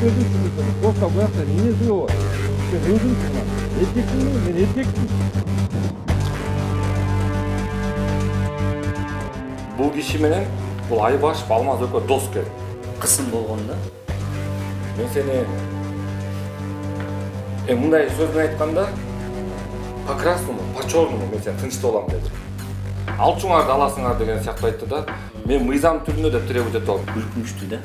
Erkeklerden şunu Kosta bu yakta neye diyor? Sen öldürsün lan. Erkeksin mi? Ben erkeksin. Бұл киши менен бул Айбаш Алмаз экөө дос экен. Кысым болгондо. Мен сени мындай сөз менен айтканда по красному, по черному мен сени тынчтап алам деди. Алчуңарды аласыңар деген сыяктуу айтты да. Мен мыйзам түрүндө деп требовать этип алдым. Күлкүнчтүү да.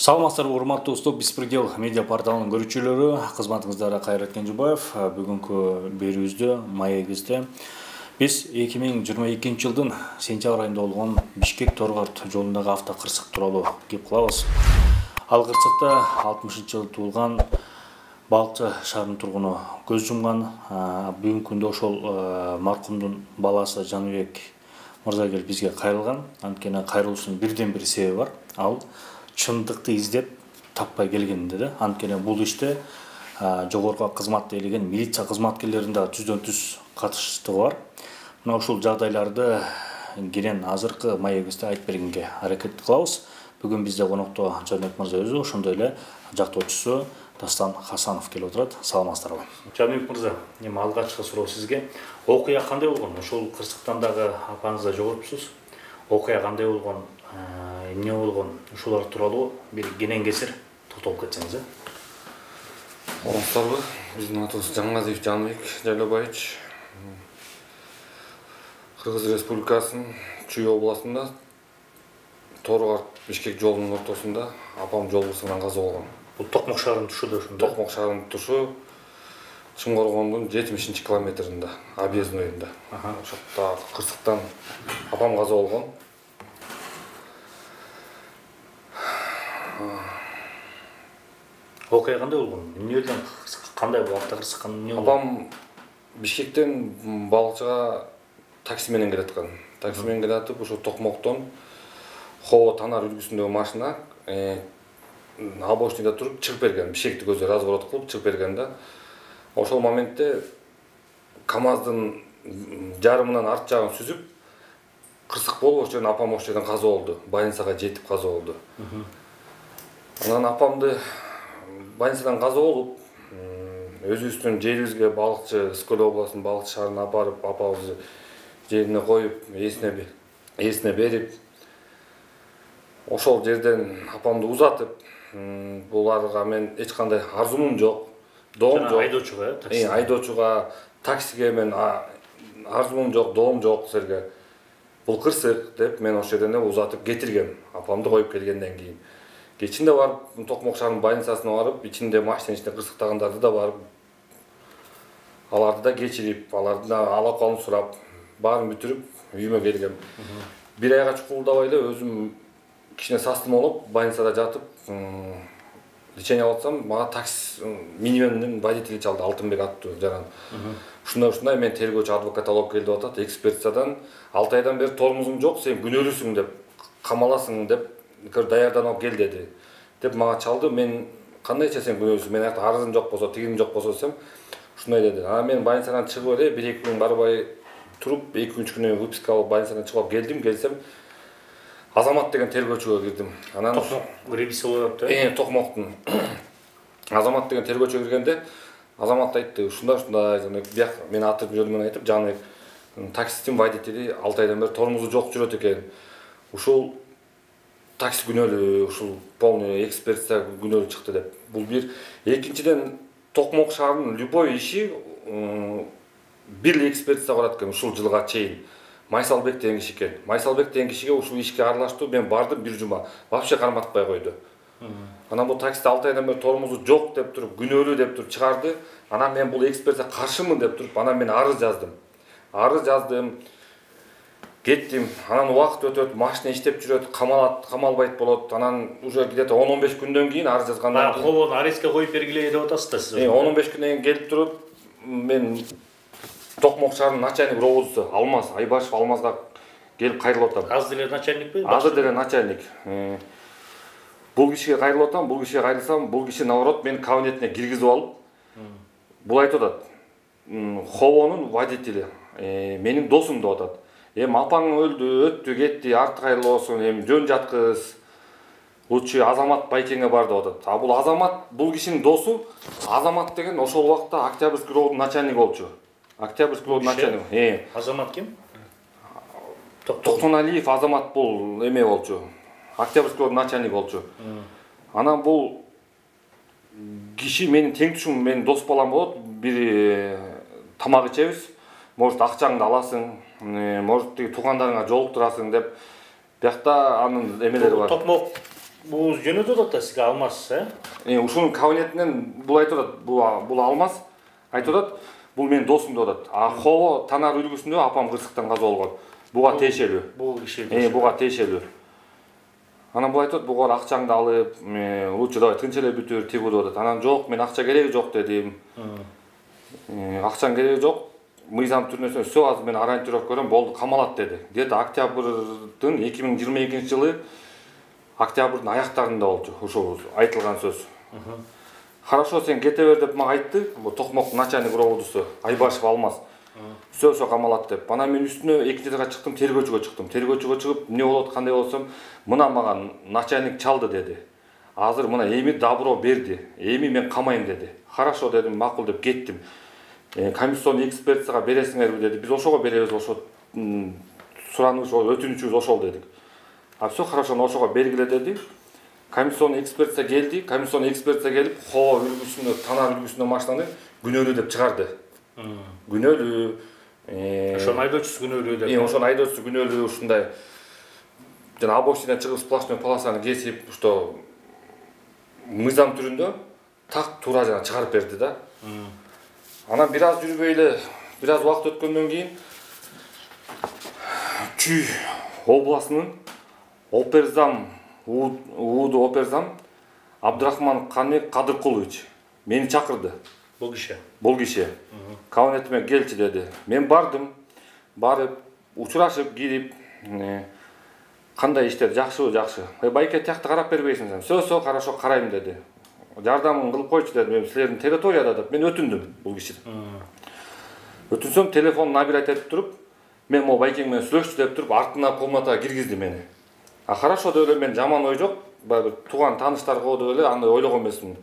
Саламатсыздарбы урматтуу достор, Беспредел медиа порталынын көрүүчүлөрү, кызматыңыздарда Кайрат Кенжебаев. Бүгүнкү берүүбүздө маегибизде биз 2022 жылдын сентябрь айында болгон Бишкек-Торгород жолундагы автокырсык тууралуу кеп кылабыз. Ал кырсыкта 60-жылы туулган Балыкчы шаарынын тургуну көз жумган. Бүгүнкү күндө ошол маркумдун баласы Жаныбек мырза келип бизге кайрылган. Анткени кайрылуусунун бирден бир себеби бар. Ал чындыкты издеп таппай келгенде да. Анткени бул иште жогорку кызматта элеген милиция кызматкерлеринин да түздөн-түз катыштыгы бар. Мына ушул жагдайларды кенен азыркы маегибизде айтып бергенге аракет кылабыз. Бүгүн бизде конокто Жаныбек мырза өзү, ошондой эле жактоочусу Дастан Хасанов келип отурат. Саламатсыздарбы? Жаныбек мырза, эми алгачкы суроо сизге. Окуя кандай болгон? Ошол кырсыктан дагы апаңызда жогорупсуз. Окуя кандай болгон? Эмне болгон? Ушулар тууралуу бир кенен кесир токтолуп кетсеңиз. Саламатсыздарбы? Биздин атыбыз Жаңгазиев Жаныбек Жайлабаевич. Кыргыз Республикасынын Чүй областында Торгород Бишкек жолунун ортосунда апам жол кырсыгынан каза болгон. Бул Токмок шаарынын тушуда ошондо. Токмок шаарынын тушу Чымкоргондун 70 километринде, объездойунда. Ошокто кырсыктан апам каза болгон. Окуя кандай болгон? Эмнеден кандай бул автокырсык эмне болгон? Апам Бишкектен Балыкчыга такси менен келаткан. Такси менен келатып, ошо Токмоктон Хово Танар үлгүсүндөгү машина обочинада туруп чыгып берген. Бишкекти көзү разворот кылып чыгып берген да. Ошол моментте КамАЗдын жарымынан арт жагын сүзүп, кырсык болуп, ошол апам ошол жерден каза болду. Больницага жетип каза болду. Анан апамды больницадан каза болуп, өзүбүздүн жерибизге Балыкчы, Ысык-Көл областынын Балыкчы шаарына апарып, апабызды жерине коюп, эсине берип, ошол жерден апамды узатып, буларга мен эч кандай арзумум жок, доом жок. Айдоочуга, такси. Айдоочуга, таксиге мен арзумум жок, доом жок силерге. Бул кырсык деп мен ошол жерден узатып кетиргем, апамды коюп келгенден кийин. Кечинде барып, Токмок шаарынын больницасына барып, ичинде машина ичинде кырсыктагандарды да барып, аларды да кечирип, алардан алакалын сурап, баарын бүтүрүп, үйүмө келгем. Бир айга чукулдабай эле өзүм кичине састым болуп, больницада жатып, лечение алып атсам, мага такси минивендин водители чалды, Алтынбек аттуу жаран. Ушундай мен тергөөчү адвокат алып келди деп атат, экспертизадан 6 айдан бери тормозуң жок, сен күнөөлүүсүң деп, камаласың деп, даярданып кел деди. Деп мага чалды, мен кандайча сен күнөөлүүсүң, мен аякта арызым жок болсо, тигим жок болсо десем, ушундай деди. Мен больницадан чыгып эле 1-2 күн барбай туруп, 2-3 күнөн выписка алып больницадан чыгып келсем, Азамат деген тергөөчүгө кирдим. Анан Токмок ревизия болуп Токмоктун. Азамат деген тергөөчүгө киргенде, Азамат айтты, ушундай, бияк мен аты жөнү менен айтып, Жаныбек таксистин водители 6 айдан бери тормозу жок жүрөт экен. Ушул такси күнөөлүү, ушул полный экспертиза күнөөлүү чыкты деп. Бул бир. Экинчиден Токмок шаарынын любой иши бир экспертиза барат экен ушул жылга чейин. Майсалбек деген киши экен. Майсалбек деген кишиге ушул ишке аралаштуу, мен бардым бир жума. Вообще карматпай койду. Анан бул таксиде 6 айдан бери тормозу жок деп туруп, күнөөлүү деп туруп чыгарды. Анан мен бул экспертиза каршымын деп туруп, анан мен арыз жаздым. Кеттим. Анан убакыт өтөт, машина иштеп жүрөт, камалбайт болот. Анан уже где-то 10-15 күндөн кийин арыз жазгандан кийин. Хобон арестке коюп бергиле деп атасыз да сиз. 15 күндөн кийин келип туруп, мен Токмок шаарынын начальник роводусу Алмаз Айбашев Алмазга келип кайрылып атам. Азыр деле начальникпи? Азыр деле начальник. Бул кишиге кайрылып атам, бул кишиге кайрылсам, бул киши наоборот мен кабинетине киргизип алып, бул айтып атат. Ховонун водители, менин досум деп атат. Апаң өлдү, өттү, кетти, арты кайрылуу болсун, жөн жаткыз. лучший Азамат Байкеңе бар деп атат. А бул Азамат, бул кишинин досу Азамат деген ошол убакта Октябрьский роодун начальниги болчу. Октябрьский роодун начальниги. Азамат ким? Токтоналиев Азамат бул эме болчу. Октябрьский роодун начальниги болчу. Анан бул киши менин теңтүшүм, менин дос балам болот. Бир тамак ичебиз. Может акчаңды аласың, может туугандарыңа жолуктурасың деп. Биякта анын эмелери бар. Токмок бул жөнөтүп атат да сизге алмаз, Ушунун кабинетинен бул айтып атат, бул алмаз. Айтып атат, бул менин досум деп атат. А Хово Танар үлгүсүндө апам кырсыктан каза болгон. Буга тиешелүү. Бул киши. Буга тиешелүү. Анан бул айтып атат, буга акчаңды алып, лучше давай тынч эле бүтүр, тигүү деп атат. Анан жок, мен акча кереги жок дедим. Акчаң кереги жок. Мыйзам түрүнөсүн все азыр мен ориентировка көрөм, болду, камалат деди. Где-то октябрдын 2022 жылы октябрдын аяктарында болчу ушул айтылган сөз. Хорошо, сен кете бер деп мага айтты. Бул Токмоктун начальник роодусу Айбашев Алмаз. Все камалат деп. Анан мен үстүнө экинчи этажга чыктым, тергөөчүгө чыктым. Тергөөчүгө чыгып, эмне болот, кандай болсом, мына мага начальник чалды деди. Азыр мына эми добро берди. Эми мен камайм деди. Хорошо дедим, макул деп кеттим. Комиссионный экспертизага бересиңерби деди. Биз ошого беребиз, ошо сураныбыз, өтүнүчүбүз ошол дедик. А все хорошо, ошого бергиле деди. Комиссионный экспертиза келди. Комиссионный экспертиза келип, Хово үлгүсүнө, Танар үлгүсүнө машинаны күнөөлүү деп чыгарды. Күнөөлүү. Ошонун айдоочусу күнөөлүү деп. Ошонун айдоочусу күнөөлүү ушундай. Жана обочинадан чыгып сплошной полосаны кесип, что мыйзам түрүндө так туура жана чыгарып берди да. Анан бир аз жүрбөй эле, бир аз убакыт өткөндөн кийин Чүй областынын оперзам, УУД оперзам Абдрахман Канбек Кадыркулович мени чакырды. Бул киши. Кабинетиме келчи деди. Мен бардым. Барып, учурашып, кирип, кандай иштер жакшыбы, жакшы. Байке тиякты карап бербейсиң сен. Все, хорошо, карайм деди. Жардамын кылып койчу деди. Мен силердин территорияда деп. Мен өтүндүм бул кишиден. Өтүнсөм телефон набирать этип туруп, мен могу Байкең менен сүйлөшчү деп туруп, артына комнатага киргизди мени. А хорошо деп эле, мен жаман ой жок. Бир тууган тааныштар го деп эле андай ойлогон эмесмин.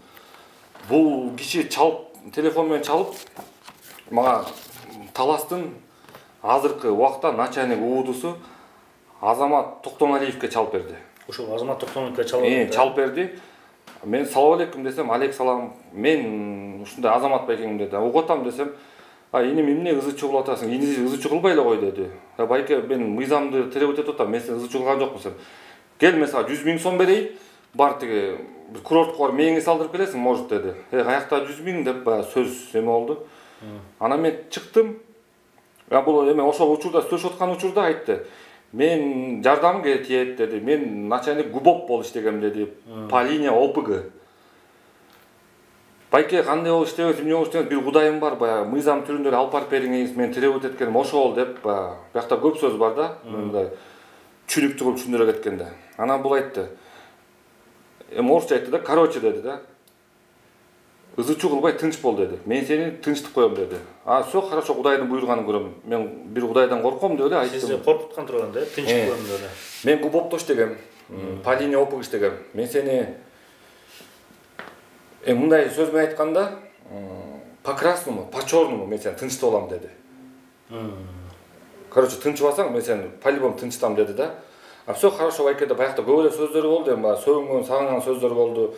Бул киши чалып, телефон менен чалып, мага Таластын азыркы убакта начальник УУДусу Азамат Токтоналиевке чалып берди. Ошол Азамат Токтоналиевке чалып чалып берди. Мен салам алейкум десем, алейк салам. Мен ушундай Азамат Байкең деди. Угатам десем, иним эмне ызычуу кылып атасың? Ини ызычуу кылбай эле кой деди. Байке, мен мыйзамды требовать этип атам, мен сени ызычуу кылган жокмун. Кел, мен сага 100 000 сом берейин. Бар тиги бир курортко барып мээңе салдырып келесиң, может деди. Каякта 100 000 деп сөз эме болду. Анан мен чыктым. Бул эме ошол учурда сүйлөшүп аткан учурда айтты. Мен жардамым тиет деди. Мен начальник ГУБОП болуп иштегем деди. По линия ОПГ. Байке, кандай болуп иштебейсиң, эмне болуп иштебейсиң? Бир кудайым бар, баягы мыйзам түрүндө алып барып бериңиз, мен требовать эткеним ошол деп, биякта көп сөз бар да. Мындай чүнүктүү кылып түшүндүрө кеткенде. Анан бул айтты. Орусча айтты да, короче деди да. Ызычуу кылбай тынч бол деди. Мен сени тынчтып коем деди. Все хорошо, Кудайдын буйруганын көрөм. Мен бир Кудайдан корком деп эле айттым. Сизди коркуткан турган да, тынчтып коем деп эле. Мен ГУБОПто иштегем. По линии ОПГ иштегем. Мен сени мындай сөз менен айтканда, по красному, по черному мен сени тынчтып алам деди. Короче, тынчыбасаң, мен сени по-любому тынчтам деди да. Все хорошо, Байке деп баягта көп эле сөздөр болду, эми сөгүнгөн, сагынган сөздөр болду.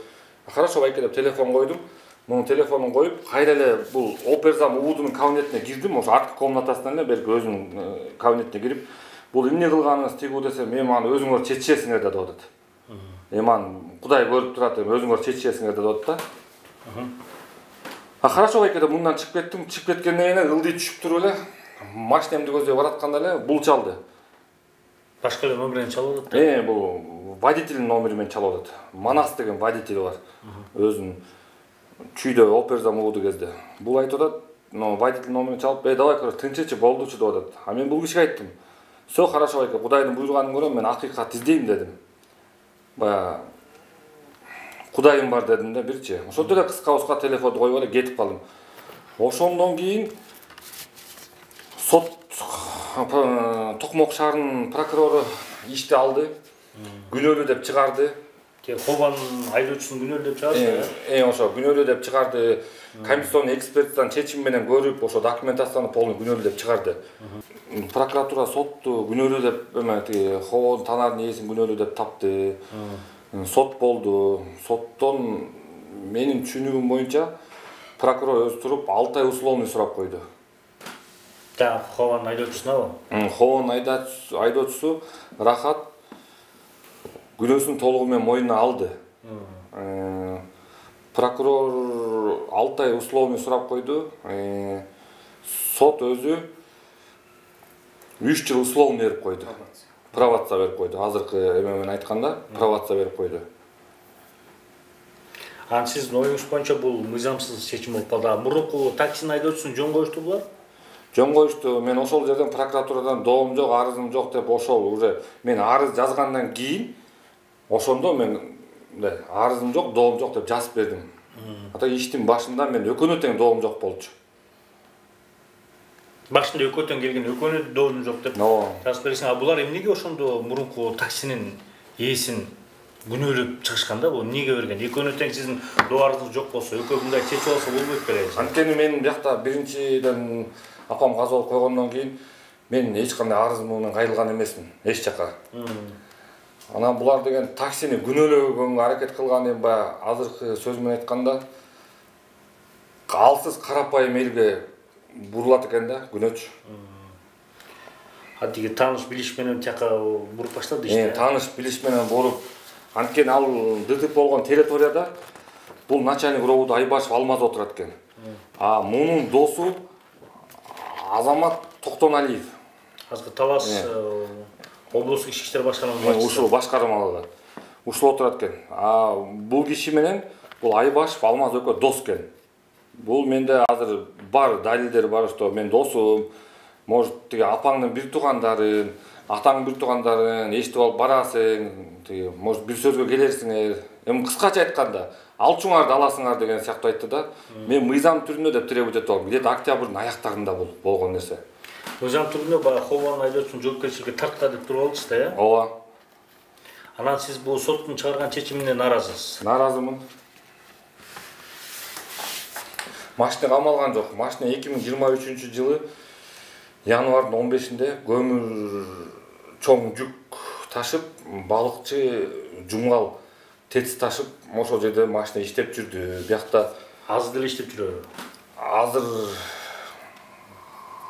Хорошо, Байке деп телефон койдум. Мунун телефонун коюп, кайра эле бул оперзам УУДунун кабинетине кирдим, ошо арткы комнатасынан эле берки өзүнүн кабинетине кирип, бул эмне кылганыңыз тигүү десем, мен аны өзүңөр чечишесиңер деп атат. Аны Кудай көрүп турат, өзүңөр чечишесиңер деп атат да. Хорошо, Байке деп мындан чыгып кеттим. Чыгып кеткенден кийин ылдый түшүп туруп эле машинемди көздөй баратканда эле бул чалды. Башка эле номерден чалып атат. Бул водительдин номеринен чалып атат. Манас деген водитель бар. Өзүнүн Чүйдө оперзам УУД кезде. Бул айтып атат, водитель номерин чалып, давай көрө, тынчычы болдучу деп атат. Мен бул кишиге айттым. Все хорошо, Байке, Кудайдын буйруганын көрөм, мен акыйкат издейм дедим. Баягы Кудайым бар дедим да бирчи. Ошондо эле кыска телефонду коюп эле кетип калдым. Ошондон кийин сот Токмок шаарынын прокурору ишти алды. Күнөөлүү деп чыгарды. Хован айдоочусун күнөөлүү деп чыгарды. Ошо күнөөлүү деп чыгарды. Комиссионный эксперттин чечими менен көрүп, ошо документацияны полный күнөөлүү деп чыгарды. Прокуратура сотту күнөөлүү деп эме Хован Танардын ээсин күнөөлүү деп тапты. Сот болду. Соттон менин түшүнүгүм боюнча прокурор өзү туруп 6 ай условный сурап койду. Хован айдоочусунабы? Хован айдоочусу Рахат күнөөсүн толугу менен мойнуна алды. Прокурор 6 ай условный сурап койду. Сот өзү 3 жыл условный берип койду. Пробация берип койду. Азыркы эме менен айтканда пробация берип койду. Сиздин оюңуз боюнча бул мыйзамсыз чечим болуп калды. Мурунку таксинин айдоочусун жөн коюшту булар? Жөн коюшту. Мен ошол жерден прокуратурадан доом жок, арызым жок деп ошол уже мен арыз жазгандан кийин ошондо мен арызым жок, доом жок деп жазып бердим. Ата иштин башында мен экөөнө тең доом жок болчу. Башында экөө тең келген, экөөнө доом жок деп жазып берсең, а булар эмнеге ошондо мурунку таксинин ээсин күнөөлөп чыгышканда, бул эмнеге берген? Экөөнө тең сиздин доо арызыңыз жок болсо, экөө мындай чечип алса болбойт беле? Анткени мен биякта биринчиден апам каза болуп койгондон кийин мен эч кандай арызым менен кайрылган эмесмин эч жака. Анан булар деген таксини күнөөлөгөнгө аракет кылганы баягы азыркы сөз менен айтканда алсыз карапайым элге бурулат экен да, күнөөчү. Тиги тааныш билиш менен тияка буруп баштады иште. Тааныш билиш менен буруп, анткени ал ДТП болгон территорияда бул начальник ровуда Айбашев Алмаз отурат экен. А мунун досу Азамат Токтоналиев. Азыр Талас облустук ички иштер башкармалыгы башчысы. Ушул башкармалыгы. Ушул отурат экен. А бул киши менен бул Айбашев Алмаз экөө дос экен. Бул менде азыр бар далилдер бар, что мен досум, может тиги апаңдын бир туугандарын, атаңдын бир туугандарын эшитип алып барасың, тиги может бир сөзгө келерсиңер. Эми кыскача айтканда, алчуңарды аласыңар деген сыяктуу айтты да. Мен мыйзам түрүндө деп требовать этип алдым. Где-то октябрдын аяктарында болгон нерсе. Мыйзам түрүндө баягы Хован айдоочусун жоопкерчиликке тарткан деп туруп алдыңыз да, э? Ооба. Анан сиз бул соттун чыгарган чечимине нааразысыз. Нааразымын. Машина камалган жок. Машина 2023-жылы январдын 15-inde көмүр чоң жүк ташып, балыкчы Жумгал тетис ташып, ошол жерде машина иштеп жүрдү. Биякта азыр деле иштеп жүрөбү?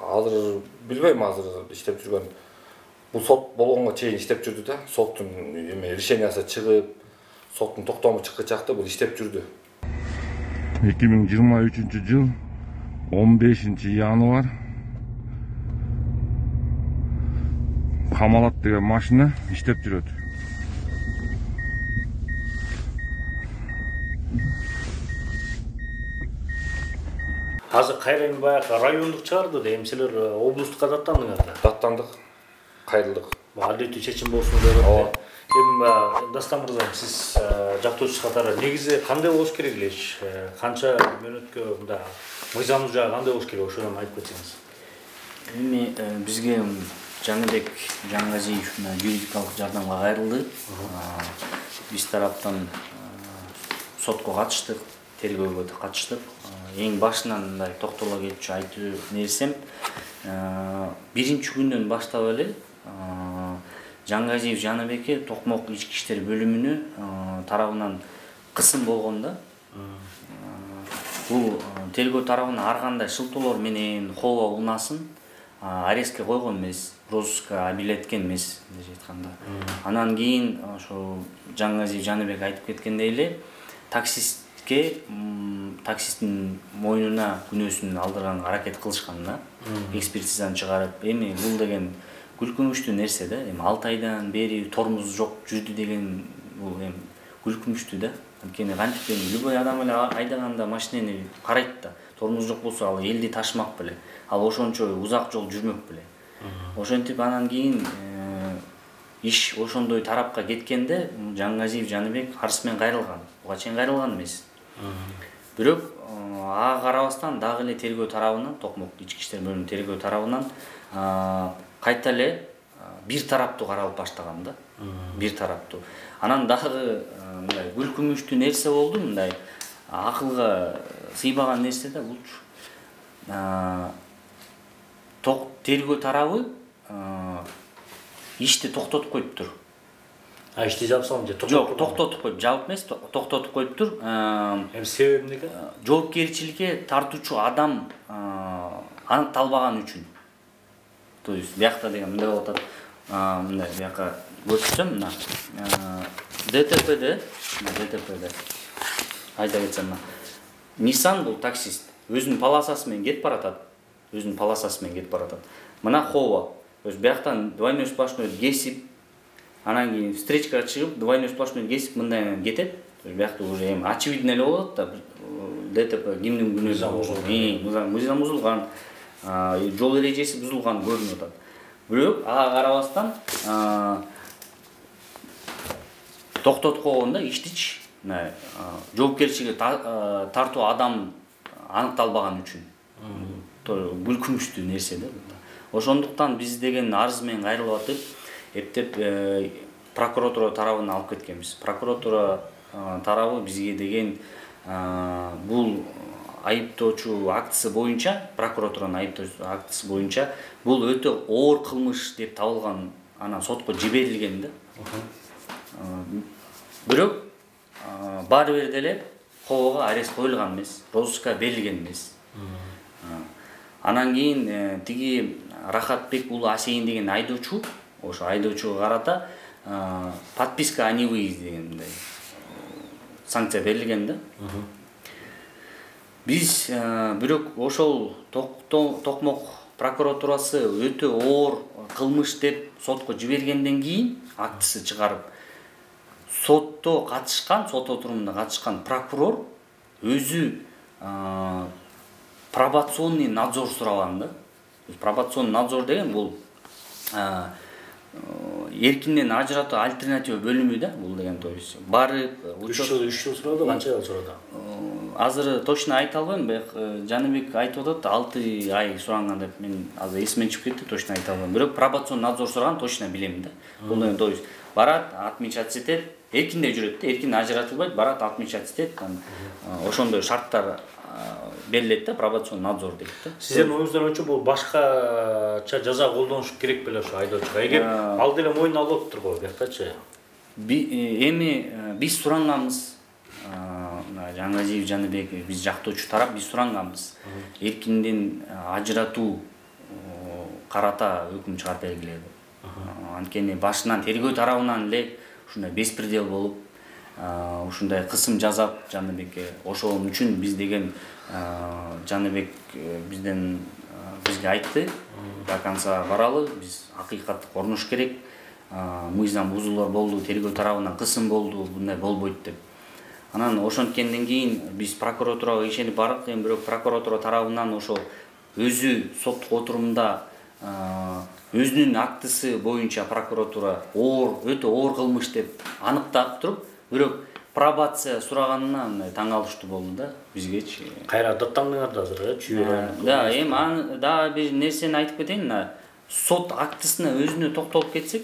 Азыр билбейм, азыр иштеп жүргөн. Бул сот болгонго чейин иштеп жүрдү да. Соттун эме решениясы чыгып, соттун токтому чыккычакты бул иштеп жүрдү. 2023-жыл 15-январ Камалат деген машина иштеп жүрөт. Азыр кайра эми баягы райондук чыгарды да, эми силер облустукка даттандыңар да. Даттандык, кайрылдык. Адилеттүү чечим болсун деп атты. Эми Дастан мырза, сиз жактоочу катары негизи кандай болуш керек элеш? Канча мөөнөткө мында мыйзамдуу жагы кандай болуш керек, ошону айтып кетсеңиз. Эми бизге Жаныбек Жаңгазиев юридикалык жардамга кайрылды. Биз тараптан сотко катыштык, тергөөгө катыштык. Эң башынан мындай токтоло кетчү айтуу нерсем, биринчи күндөн баштап эле Жаңгазиев Жаныбекке Токмок ички иштер бөлүмүнө тарабынан кысым болгон да. Бул тергөө тарабынан ар кандай шылтоолор менен Хова унаасын арестке койгон эмес, розыска обилеткен эмес деп айтканда. Анан кийин ошо Жаңгазиев Жаныбек айтып кеткендей эле таксисттин мойнуна күнөөсүн алдырганга аракет кылышкан да. Экспертизаны чыгарып, эми бул деген күлкүнүчтүү нерсе да. Эми 6 айдан бери тормоз жок жүрдү деген бул эми күлкүнүчтүү да. Анткени кантип любой адам эле айдаганда машинени карайт да. Тормоз жок болсо ал элди ташымак беле. Ал ошончо узак жол жүрмөк беле. Ошентип анан кийин иш ошондой тарапка кеткенде Жаңгазиев Жаныбек арыз менен кайрылган. Буга чейин кайрылган эмес. Бирок ага карабастан дагы эле тергөө тарабынан, Токмок ички иштер бөлүмүнүн тергөө тарабынан кайта эле бир тараптуу каралып баштаган да. Бир тараптуу. Анан дагы мындай күлкүнүчтүү нерсе болду, мындай акылга сыйбаган нерсе да булчу. Тергөө тарабы ишти токтотуп коюптур. Ишти жабып салам же Жок, токтотуп коюп, жабып эмес, токтотуп коюптур. Эми себеби эмнеге? Жоопкерчиликке тартуучу адам аныкталбаган үчүн. То есть биякта деген мындай болуп атат. Мындай бияка көрсөтсөм, мына ДТПде айта кетсем, Nissan бул таксист өзүнүн полосасы менен кетип баратат. Мына Хова өз бияктан двойной сплошной кесип, анан кийин встречкага чыгып, двойной сплошной кесип мындай кетет. Биякта уже эми очевидно эле болот да, ДТП кимдин күнөөсү, мыйзам бузулган, жол эрежеси бузулган көрүнүп атат. Бирок ага карабастан токтотуп койгондо иштич жоопкерчиликке тартуу адам аныкталбаган үчүн. Күлкүнүчтүү нерсе да. Ошондуктан биз деген арыз менен кайрылып атып, эптеп прокуратура тарабына алып кеткенбиз. Прокуратура тарабы бизге деген бул айыптоочу актысы боюнча, прокуратуранын айыптоочу актысы боюнча бул өтө оор кылмыш деп табылган, анан сотко жиберилген да. Бирок баары бир деле Хового арест коюлган эмес, розыска берилген эмес. Анан кийин тиги Рахатбек уулу Асейин деген айдоочу, ошо айдоочуга карата подписка о невыезде деген мындай санкция берилген да. Биз бирок ошол Токмок прокуратурасы өтө оор кылмыш деп сотко жибергенден кийин актысы чыгарып, сотто катышкан, сот отурумунда катышкан прокурор өзү пробационный надзор сураган да. Пробационный надзор деген бул эркинден ажыратуу альтернатива бөлүмү да, бул деген, то есть барып 3 жыл сурады, канча жыл сурады? Азыр точно айта албайм, Жаныбек айтып атат 6 ай суранган деп, мен азыр эсимден чыгып кетти, точно айта албайм. Бирок пробационный надзор сураган точно билем да. Бул деген, то есть барат, отмечаться этет, эркинде жүрөт да, эркин ажыратылбайт, барат, отмечаться этет, ошондой шарттар берилет да, пробационный надзор дейт да. Сиздердин оюңуздар боюнча бул башкача жаза колдонуш керек беле ошо айдоочуга? Эгер ал деле мойнуна алып атыптыр го бияктачы. Эми биз суранганбыз, Жаңгазиев Жаныбек, биз жактоочу тарап биз суранганбыз. Эркинден ажыратуу карата өкүм чыгарып бергиле деп. Анткени башынан тергөө тарабынан эле ушундай беспредел болуп, ушундай кысым жасап Жаныбекке, ошол үчүн биз деген Жаныбек бизге айтты, до конца баралы, биз акыйкатты корунуш керек, мыйзам бузуулар болду, тергөө тарабынан кысым болду, мындай болбойт деп. Анан ошонткенден кийин биз прокуратурага ишенип бардык, бирок прокуратура тарабынан ошо өзү соттук отурумда өзүнүн актысы боюнча прокуратура өтө оор кылмыш деп аныктап туруп, бирок пробация сураганына мындай таң калыштуу болду да бизгечи. Кайра даттаңдыңар да азыр, чүйөрөм. Да, эми дагы бир нерсени айтып кетейин. Сот актысына өзүнө токтолуп кетсек,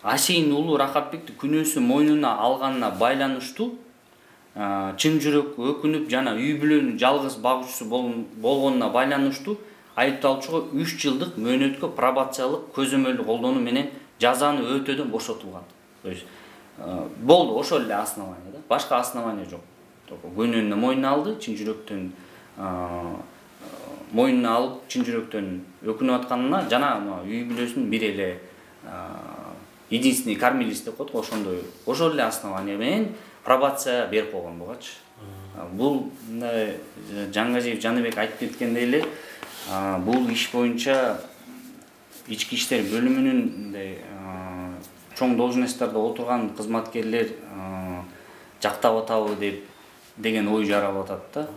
Асейин уулу Рахатбекти күнөөсү мойнуна алганына байланыштуу чын жүрөк өкүнүп жана үй бүлөнүн жалгыз багуучусу болгонуна байланыштуу айыпталуучуга 3 жылдык мөөнөткө пробациялык көзөмөлдү колдонуу менен жазаны өтөөдөн бошотулган. То есть болду, ошол эле основание да, башка основание жок. Күнөөнү мойнуна алды, чын жүрөктөн мойнуна алып, чын жүрөктөн өкүнүп атканына жана үй бүлөсүнүн бир эле единственный кормилист деп коет, ошол эле основание менен пробация берип койгон бугачы. Бул Жаңгазиев Жаныбек айтып кеткендей эле, бул иш боюнча ички иштер бөлүмүнүн чоң должносттордо отурган кызматкерлер жактап атабы деген ой жаралып атат да.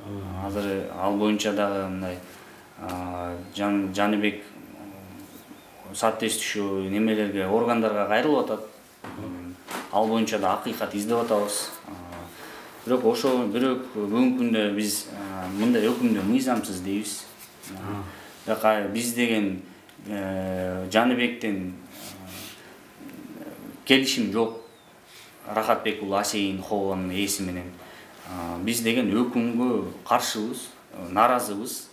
Азыр ал боюнча дагы мындай Жаныбек соответствующий немелерге, органдарга кайрылып атат. Ал боюнча да акыйкат издеп атабыз. Бирок бүгүнкү күндө биз мындай өкүмдү мыйзамсыз дейбиз. Бирок биз деген Жаныбектен келишим жок. Рахатбек уулу Асейин Хованын ээси менен биз деген өкүмгө каршыбыз, нааразыбыз.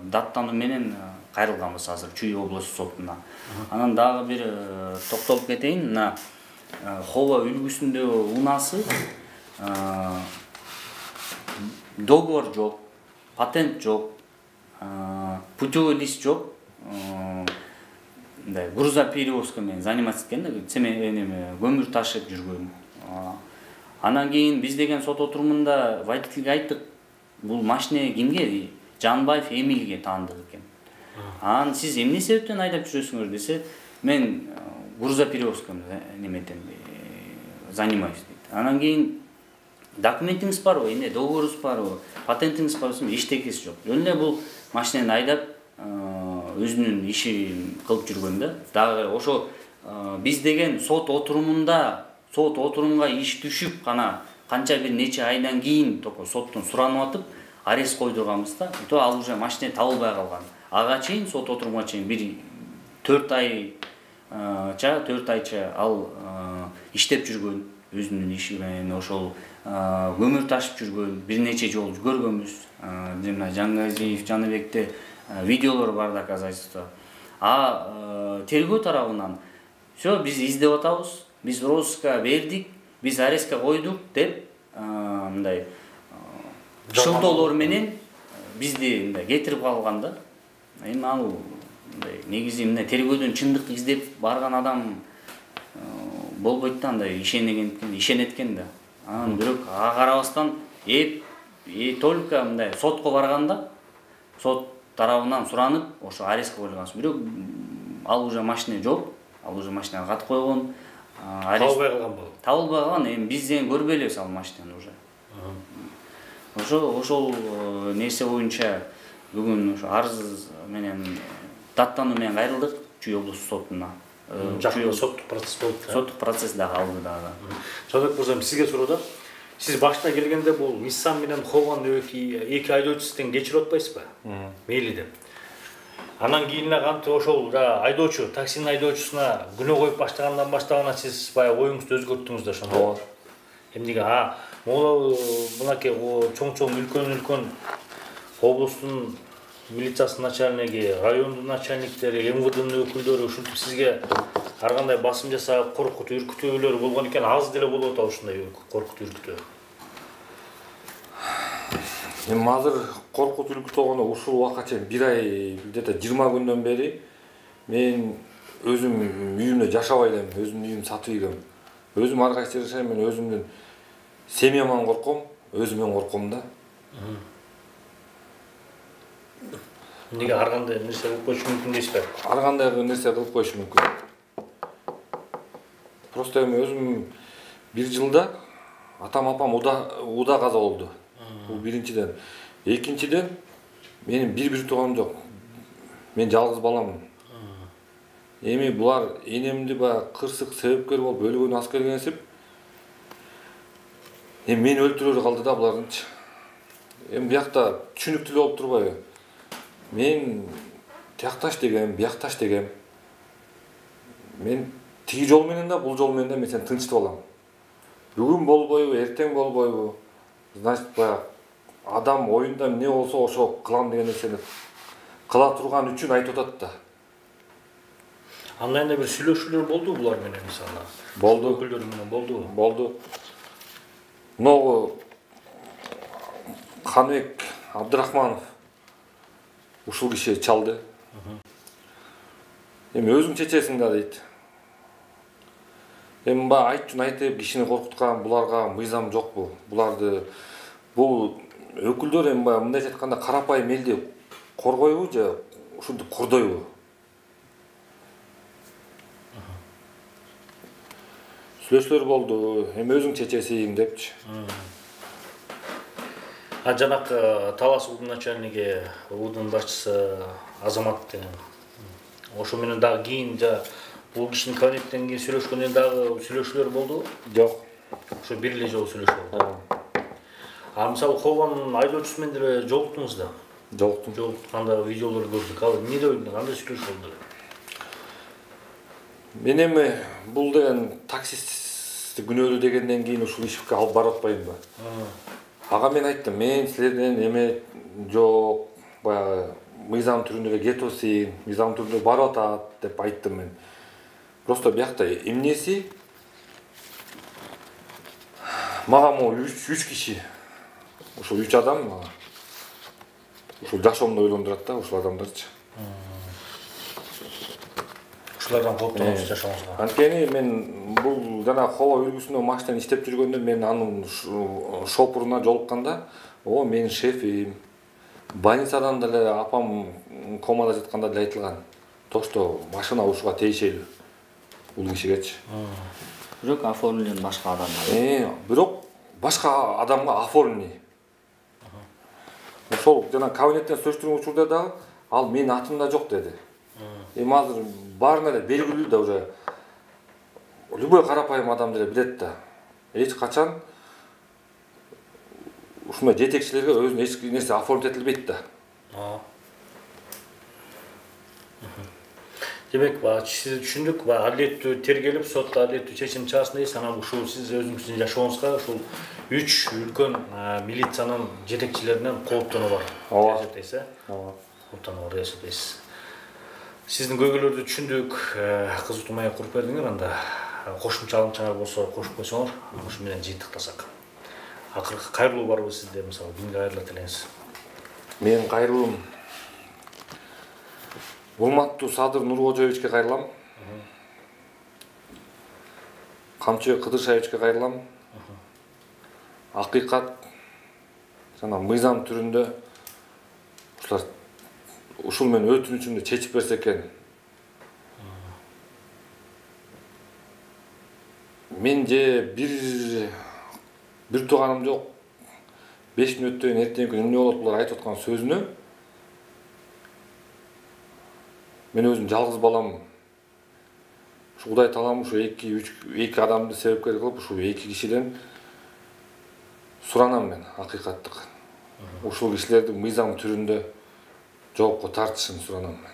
Даттануу менен кайрылганбыз азыр Чүй облустук сотуна. Анан дагы бир токтолуп кетейин. Мына Хова үлгүсүндө унасы договор жок, патент жок, путевой лист жок. Мындай грузоперевозка менен заниматься эткен да, көмүр ташып жүргөн. Анан кийин биз деген сот отурумунда водительге айттык, бул машина кимге? Жанбаев Эмилге таандык экен. Анан сиз эмне себептен айдап жүрөсүңөр десе, мен грузоперевозка неметен занимаюсь дейт. Анан кийин документиңиз барбы, эмне договоруңуз барбы, патентиңиз барбы? Эчтекеси жок. Жөн эле бул машинаны айдап өзүнүн ишин кылып жүргөн да. Дагы ошо биз деген сот отурумга иш түшүп гана канча бир нече айдан кийин токо соттон суранып атып арест койдурганбыз да. То ал уже машина табылбай калган. Ага чейин сот отурумга чейин бир 4 айча ал иштеп жүргөн, өзүнүн иши менен ошол көмүр ташып жүргөн, бир нече жолу көргөнбүз. Жана Жаңгазиев, Жаныбекте видеолор бар доказательство. Тергөө тарабынан всё биз издеп атабыз, биз розыска бердик, биз арестке койдук деп мындай шылтоолор менен бизди мындай кетирип калган да. Эми ал мындай негизи мына тергөөдөн чындык издеп барган адам болбойт да, андай ишенеткен да. Анан бирок ага карабастан только мындай сотко барганда сот тарабынан суранып ошо арестке коюлганбыз. Бирок ал уже машина жок, ал уже машинага катып койгон. Табылбай калган болот. Табылбай калган, эми биз деген көрбөй элебиз ал машинаны уже. Ошол нерсе боюнча бүгүн ошо арыз менен даттануу менен кайрылдык Чүй облустук сотуна. Жакында соттук процесс болуп. Соттук процесс дагы алды дагы. Жаныбек мырза, сизге суроодон. Сиз башта келгенде бул Nissan менен Хованын эки айдоочусун кечирип атпайсызбы? Мейли деп. Анан кийин кантип ошол айдоочу, таксинин айдоочусуна күнөө коюп баштагандан баштап сиз баягы оюңузду өзгөрттүңүз да ошондо. Эмнеге могу мынакей чоң үлкөн облустун милициясынын начальниги, райондун начальниктери, МВДнын өкүлдөрү ушинтип сизге ар кандай басым жасап, коркутуу, үркүтүүлөр болгон экен, аз деле болуп атат ушундай коркутуу, үркүтүү. Эми азыр коркутуу, үркүтүү болгондо ушул убакка чейин 1 ай, где-то 20 күндөн бери мен өзүм үйүмдө жашабай элем, өзүмдүн үйүмдү сатып ийгем. Өзүм ар кайсы жашайм, мен өзүмдүн семьяман корком, өзүмөн корком да. Эмнеге ар кандай нерсе кылып коюшу мүмкүн дейсизби? Ар кандай нерсе кылып коюшу мүмкүн. Просто эми өзүм 1 жылда атам-апам уда каза болду. Бул биринчиден. Экинчиден менин бир тууганым жок. Мен жалгыз баламмын. Эми булар энемди кырсык себепкер болуп өлгөн аскерге эсип. Эми мени өлтүрөөрү калды да булардынчы. Эми биякта түшүнүктүү болуп турбайбы? Мен тиякташ дегем, биякташ дегем. Мен тиги жол менен да, бул жол менен да мен сени тынчтып алам. Бүгүн болбойбу, эртең болбойбу. Значит, адам оюнда эмне болсо ошо кылам деген нерсени кыла турган үчүн айтып атат да. Андай бир сүйлөшүүлөр болду булар менен мисалы. Болду. Өкүлдөр менен болду. Болду. Могу Ханбек Абдырахманов ушул киши чалды. Эми өзүң чечесиң да дейт. Эми айтчун айтып кишини коркуткан буларга мыйзам жокпу? Буларды бул өкүлдөр эми мындай айтканда карапайым элди коргойбу же ушинтип курдойбу? Сүйлөшүүлөр болду. Эми өзүң чечесиң депчи. Жанакы Талас УДун начальниги, УДун башчысы Азамат деген. Ошо менен дагы кийин бул кишинин кабинеттен кийин сүйлөшкөндөн дагы сүйлөшүүлөр болду? Жок. Ошо бир эле жолу сүйлөшүү болду. Мисалы Хованын айдоочусу менен деле жолуктуңуз да? Жолуктум. Жолукканда видеолор көрдүк. Ал эмне деп кандай сүйлөшүү болду? Мен эми бул деген таксист күнөөлүү дегенден кийин ушул ишке алып барып атпайбы. Ага мен айттым, мен силерден эме жок, баягы мыйзам түрүндө эле кетип атсың, мыйзам түрүндө барып атат деп айттым мен. Просто биякта эмнеси? Мага могу 3 киши. Ушул 3 адам мага. Ушул жашоомду ойлондурат да, ушул адамдарчы. Ушулардан кооптоносуз жашооңузга. Анткени мен бул жана Хово үлгүсүндө машинаны иштеп жүргөндө мен анын шопуруна жолукканда, о менин шефим. Больницадан деле апам комада жатканда деле айтылган. То, что машина ушуга тийишелүү. Бул кишигечи. Бирок оформлен башка адам. Бирок башка адамга оформлен. Ошол жана кабинеттен сөчтүргөн учурда дагы ал менин атымда жок деди. Эми азыр баарына эле белгилүү да уже. Любой карапайым адам деле билет да. Эч качан ушундай жетекчилерге өзүнүн эч нерсе оформить этилбейт да. Демек, сиз түшүндүк, адилеттүү тергелип, сотто адилеттүү чечим чыгарсын дейсиз. Анан ушул сиз өзүңүздүн жашооңузга ушул 3 үлкөн милициянын жетекчилеринен кооптонуу бар. Ооба. Дейсиз, ооба. Кооптонуу бар дейсиз. Сиздин көйгөйлөрдү түшүндүк, кызыктуу маек куруп бердиңер. Анда кошумча алымчаңар болсо кошуп койсоңор, ушу менен жыйынтыктасак. Акыркы кайрылуу барбы сизде, мисалы, кимге кайрыла элеңиз? Менин кайрылуум Урматтуу Садыр Нуркожоевичке кайрылам. Камчыбек Кыдыршаевичке кайрылам. Акыйкат жана мыйзам түрүндө ушул менин өтүнүчүмдү чечип берсе экен. Мен же бир тууганым жок. 5 мүнөттөн эртең күнү эмне болот булар айтып аткан сөзүнө мен өзүм жалгыз балам. Ушу Кудай таалам ушу 2 адамды себепкер кылып, ушу 2 кишиден суранам мен акыйкаттык. Ушул кишилердин мыйзам түрүндө жоопко тартышын суранам мен.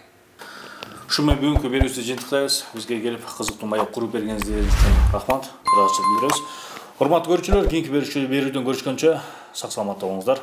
Ушу менен бүгүнкү берүүбүздү жыйынтыктайбыз. Бизге келип кызыктуу маек куруп бергениңиз үчүн рахмат. Ыраазычылык билдиребиз. Урматтуу көрүүчүлөр, кийинки берүүдөн көрүшкөнчө сак саламатта болуңуздар.